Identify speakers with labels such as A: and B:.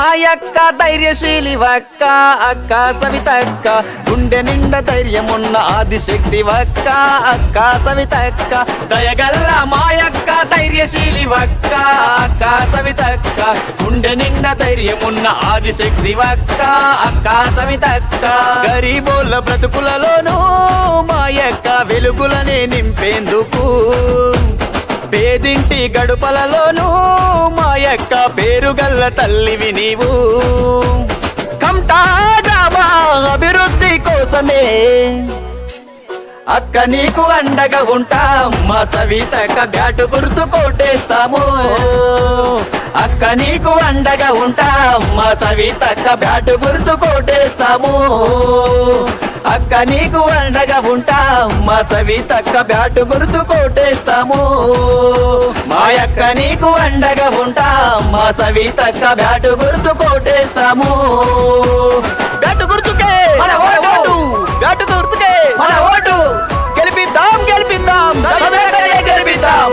A: మాయక్క ధైర్యశీలి వక్క అక్క సవితక్క గుండె నిండా ధైర్యమున్న ఆదిశక్తి వక్క అక్క సవితక్క దయగల్ల మాయక్క ధైర్యశీలి వక్క అక్క సవితక్క గుండె నిండా ధైర్యమున్న ఆదిశక్తి వక్క అక్క సవితక్క గరీబోళ్ళ బ్రతుకులలోనూ మాయక్క వెలుగులనే నింపేందుకు పేదింటి గడుపలలోనూ మాయక్క పేరుగల్ల తల్లివి నీవు కమ్టా గ్రామ అభివృద్ధి కోసమే అక్క నీకు అండగా ఉంటాం మా సవితక్క బ్యాటు గుర్తు కోటేస్తాము అక్క నీకు అండగా ఉంటాం మా సవితక్క బ్యాటు గుర్తు కోటేస్తాము అక్క నీకు అండగా ఉంటాం మా సవితక్క బ్యాటు గుర్తు కోటేస్తాము మా అక్క నీకు అండగా ఉంటాం మా సవితక్క బ్యాటు గుర్తు కోటేస్తాము బ్యాటు గుర్తుకే మన ఓటు బ్యాటు గుర్తుకే మన ఓటు గెలిపిద్దాం గెలిపిద్దాం గెలిపిద్దాం